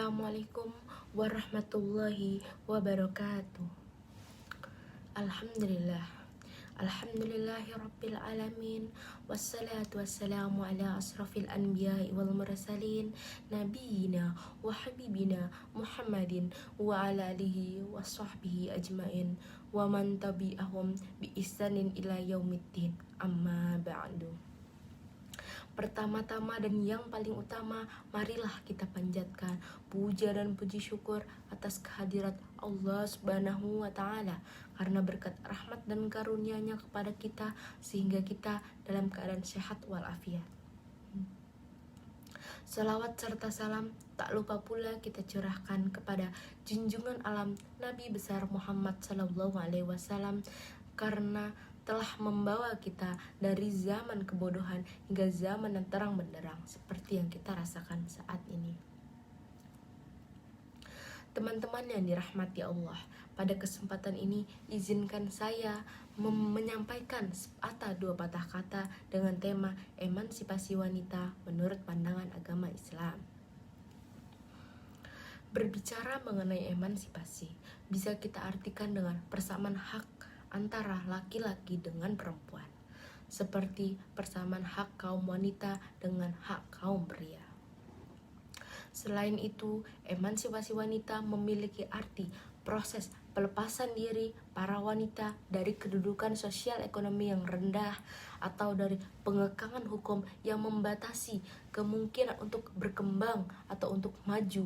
Assalamualaikum warahmatullahi wabarakatuh. Alhamdulillah. Alhamdulillahi rabbil alamin. Wassalatu wassalamu ala asrafil anbiya'i wal mursalin nabiyina wa habibina Muhammadin wa ala alihi wa sahbihi ajmain wa man tabi'ahum bi ihsanin ila yaumiddin. Amma ba'du. Pertama-tama dan yang paling utama, marilah kita panjatkan puja dan puji syukur atas kehadirat Allah Subhanahu wa Ta'ala, karena berkat rahmat dan karunia-Nya kepada kita sehingga kita dalam keadaan sehat walafiat. Salawat serta salam tak lupa pula kita curahkan kepada junjungan alam Nabi besar Muhammad SAW, karena telah membawa kita dari zaman kebodohan hingga zaman yang terang benderang seperti yang kita rasakan saat ini. Teman-teman yang dirahmati Allah, pada kesempatan ini izinkan saya menyampaikan dua patah kata dengan tema emansipasi wanita menurut pandangan agama Islam. Berbicara mengenai emansipasi, bisa kita artikan dengan persamaan hak antara laki-laki dengan perempuan, seperti persamaan hak kaum wanita dengan hak kaum pria. Selain itu, emansipasi wanita memiliki arti proses pelepasan diri para wanita dari kedudukan sosial ekonomi yang rendah atau dari pengekangan hukum yang membatasi kemungkinan untuk berkembang atau untuk maju.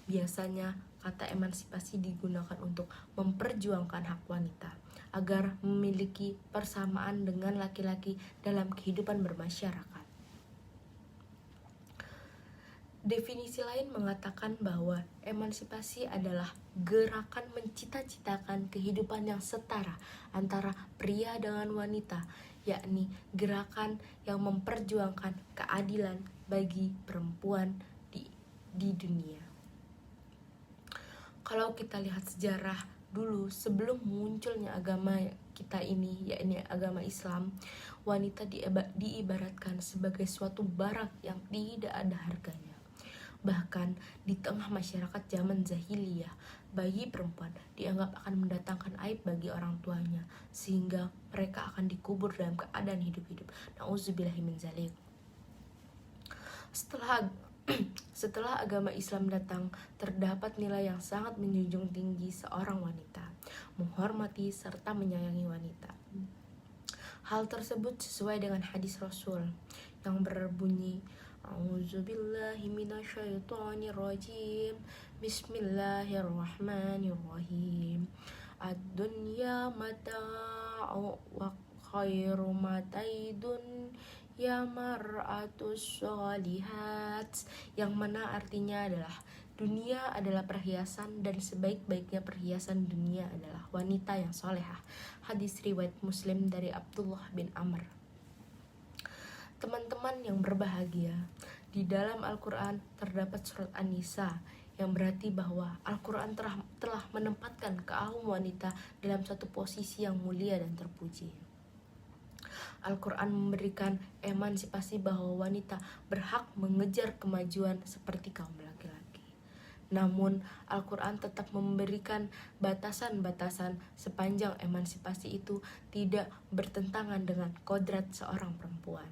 Biasanya kata emansipasi digunakan untuk memperjuangkan hak wanita agar memiliki persamaan dengan laki-laki dalam kehidupan bermasyarakat. Definisi lain mengatakan bahwa emansipasi adalah gerakan mencita-citakan kehidupan yang setara antara pria dengan wanita, yakni gerakan yang memperjuangkan keadilan bagi perempuan di dunia. Kalau kita lihat sejarah dulu, sebelum munculnya agama kita ini, yakni agama Islam, wanita diibaratkan sebagai suatu barang yang tidak ada harganya. Bahkan di tengah masyarakat zaman jahiliyah, bayi perempuan dianggap akan mendatangkan aib bagi orang tuanya, sehingga mereka akan dikubur dalam keadaan hidup-hidup. Nauzubillahi min dzalik. Setelah agama Islam datang, terdapat nilai yang sangat menjunjung tinggi seorang wanita, menghormati serta menyayangi wanita. Hal tersebut sesuai dengan hadis Rasul yang berbunyi, A'udzubillahi minasyaitonirrajim, Bismillahirrahmanirrahim. Ad-dunya mata'u wa khairu mataidun ya mar'atus sholihat, yang mana artinya adalah dunia adalah perhiasan dan sebaik-baiknya perhiasan dunia adalah wanita yang solehah. Hadis riwayat Muslim dari Abdullah bin Amr. Teman-teman yang berbahagia, di dalam Al-Quran terdapat surat An-Nisa yang berarti bahwa Al-Quran telah menempatkan kaum wanita dalam satu posisi yang mulia dan terpuji. Al-Quran memberikan emansipasi bahwa wanita berhak mengejar kemajuan seperti kaum laki-laki. Namun, Al-Quran tetap memberikan batasan-batasan sepanjang emansipasi itu tidak bertentangan dengan kodrat seorang perempuan.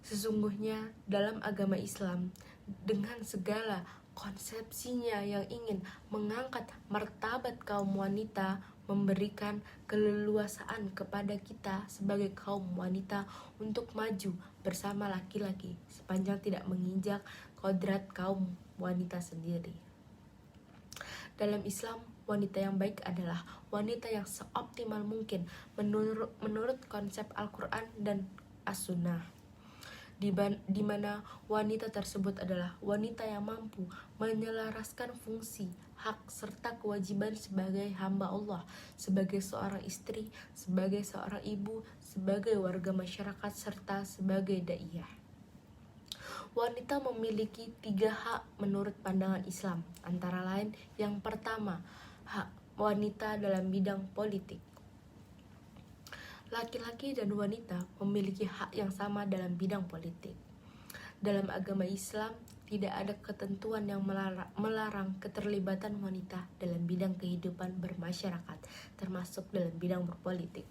Sesungguhnya dalam agama Islam, dengan segala konsepsinya yang ingin mengangkat martabat kaum wanita, memberikan keleluasaan kepada kita sebagai kaum wanita untuk maju bersama laki-laki sepanjang tidak menginjak kodrat kaum wanita sendiri. Dalam Islam, wanita yang baik adalah wanita yang seoptimal mungkin menurut konsep Al-Quran dan As-Sunnah, di mana wanita tersebut adalah wanita yang mampu menyelaraskan fungsi, hak, serta kewajiban sebagai hamba Allah, sebagai seorang istri, sebagai seorang ibu, sebagai warga masyarakat, serta sebagai daiyah. Wanita memiliki 3 hak menurut pandangan Islam, antara lain yang pertama, hak wanita dalam bidang politik. Laki-laki dan wanita memiliki hak yang sama dalam bidang politik. Dalam agama Islam, tidak ada ketentuan yang melarang keterlibatan wanita dalam bidang kehidupan bermasyarakat, termasuk dalam bidang berpolitik.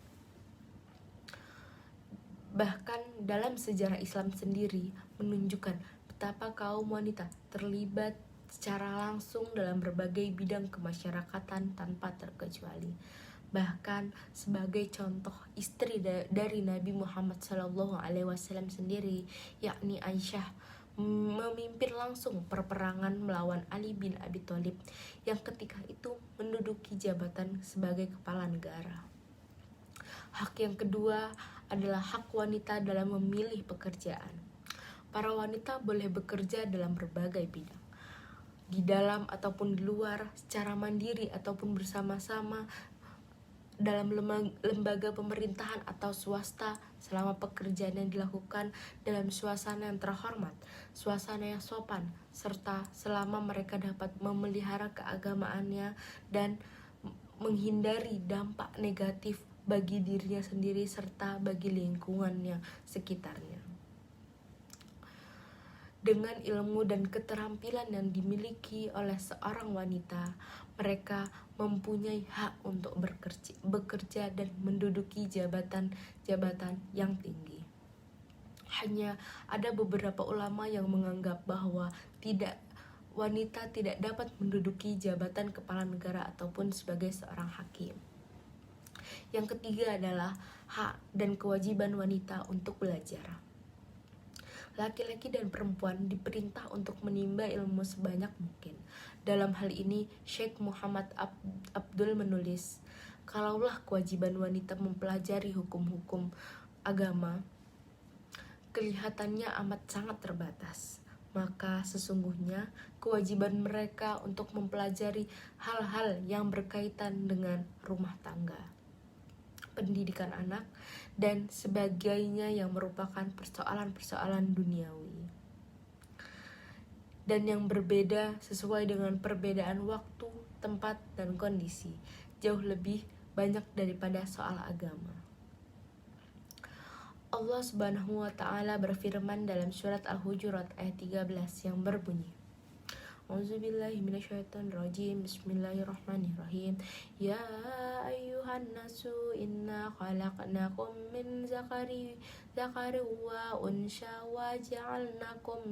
Bahkan dalam sejarah Islam sendiri menunjukkan betapa kaum wanita terlibat secara langsung dalam berbagai bidang kemasyarakatan tanpa terkecuali. Bahkan sebagai contoh, istri dari Nabi Muhammad SAW sendiri, yakni Aisyah, memimpin langsung perperangan melawan Ali bin Abi Thalib yang ketika itu menduduki jabatan sebagai kepala negara. Hak yang kedua adalah hak wanita dalam memilih pekerjaan. Para wanita boleh bekerja dalam berbagai bidang, di dalam ataupun di luar, secara mandiri ataupun bersama-sama, dalam lembaga pemerintahan atau swasta, selama pekerjaan yang dilakukan dalam suasana yang terhormat, suasana yang sopan, serta selama mereka dapat memelihara keagamaannya dan menghindari dampak negatif bagi dirinya sendiri serta bagi lingkungannya sekitarnya. Dengan ilmu dan keterampilan yang dimiliki oleh seorang wanita, mereka mempunyai hak untuk bekerja dan menduduki jabatan yang tinggi. Hanya ada beberapa ulama yang menganggap bahwa wanita tidak dapat menduduki jabatan kepala negara ataupun sebagai seorang hakim. Yang ketiga adalah hak dan kewajiban wanita untuk belajar. Laki-laki dan perempuan diperintah untuk menimba ilmu sebanyak mungkin. Dalam hal ini, Syekh Muhammad Abdul menulis, kalaulah kewajiban wanita mempelajari hukum-hukum agama kelihatannya amat sangat terbatas, maka sesungguhnya kewajiban mereka untuk mempelajari hal-hal yang berkaitan dengan rumah tangga, pendidikan anak, dan sebagainya yang merupakan persoalan-persoalan duniawi dan yang berbeda sesuai dengan perbedaan waktu, tempat, dan kondisi, jauh lebih banyak daripada soal agama. Allah Subhanahu wa Ta'ala berfirman dalam surat Al-Hujurat ayat 13 yang berbunyi, A'udzubillahi minasyaitonirrajim. Bismillahirrahmanirrahim. Ya ayyuhan nasu inna khalaqnakum min zakari wa unsha wa ja'alnakum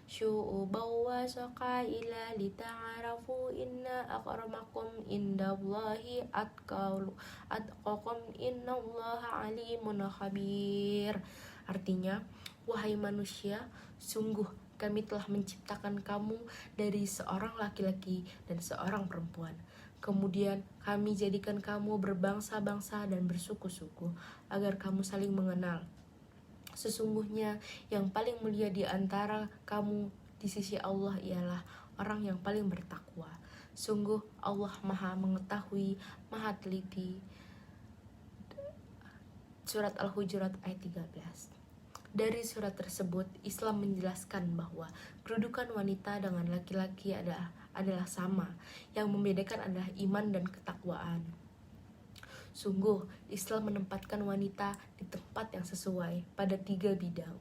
syu'uban wa saqaila lita'arafu inna akramakum indallahi atqakum innallaha alimun khabir. Artinya, wahai manusia, sungguh kami telah menciptakan kamu dari seorang laki-laki dan seorang perempuan. Kemudian kami jadikan kamu berbangsa-bangsa dan bersuku-suku agar kamu saling mengenal. Sesungguhnya yang paling mulia di antara kamu di sisi Allah ialah orang yang paling bertakwa. Sungguh Allah Maha mengetahui, Maha teliti. Surat Al-Hujurat ayat 13. Dari surat tersebut, Islam menjelaskan bahwa kedudukan wanita dengan laki-laki adalah sama. Yang membedakan adalah iman dan ketakwaan. Sungguh, Islam menempatkan wanita di tempat yang sesuai pada 3 bidang.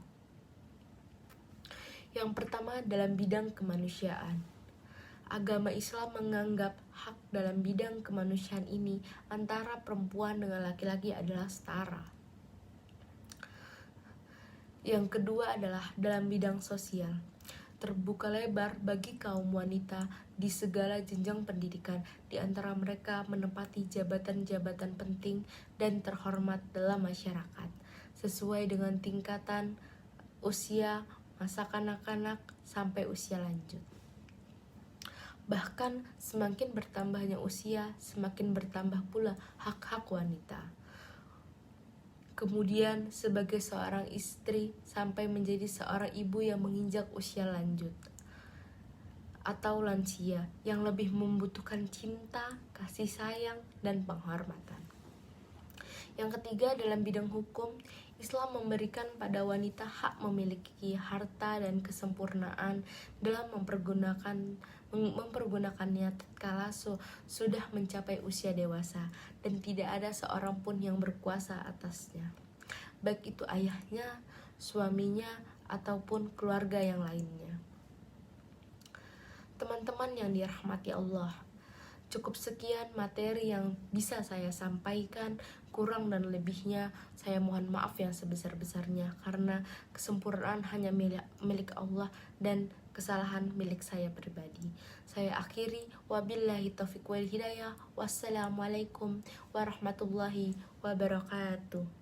Yang pertama, dalam bidang kemanusiaan. Agama Islam menganggap hak dalam bidang kemanusiaan ini antara perempuan dengan laki-laki adalah setara. Yang kedua adalah dalam bidang sosial. Terbuka lebar bagi kaum wanita di segala jenjang pendidikan, di antara mereka menempati jabatan-jabatan penting dan terhormat dalam masyarakat, sesuai dengan tingkatan usia masa kanak-kanak sampai usia lanjut. Bahkan semakin bertambahnya usia, semakin bertambah pula hak-hak wanita. Kemudian sebagai seorang istri sampai menjadi seorang ibu yang menginjak usia lanjut atau lansia yang lebih membutuhkan cinta, kasih sayang, dan penghormatan. Yang ketiga, dalam bidang hukum, Islam memberikan pada wanita hak memiliki harta dan kesempurnaan dalam mempergunakannya tatkala sudah mencapai usia dewasa dan tidak ada seorang pun yang berkuasa atasnya, baik itu ayahnya, suaminya, ataupun keluarga yang lainnya. teman-teman yang dirahmati Allah. Cukup sekian materi yang bisa saya sampaikan. Kurang dan lebihnya saya mohon maaf yang sebesar-besarnya, karena kesempurnaan hanya milik Allah dan kesalahan milik saya pribadi. Saya akhiri, wabillahi taufiq wal hidayah. Wassalamualaikum warahmatullahi wabarakatuh.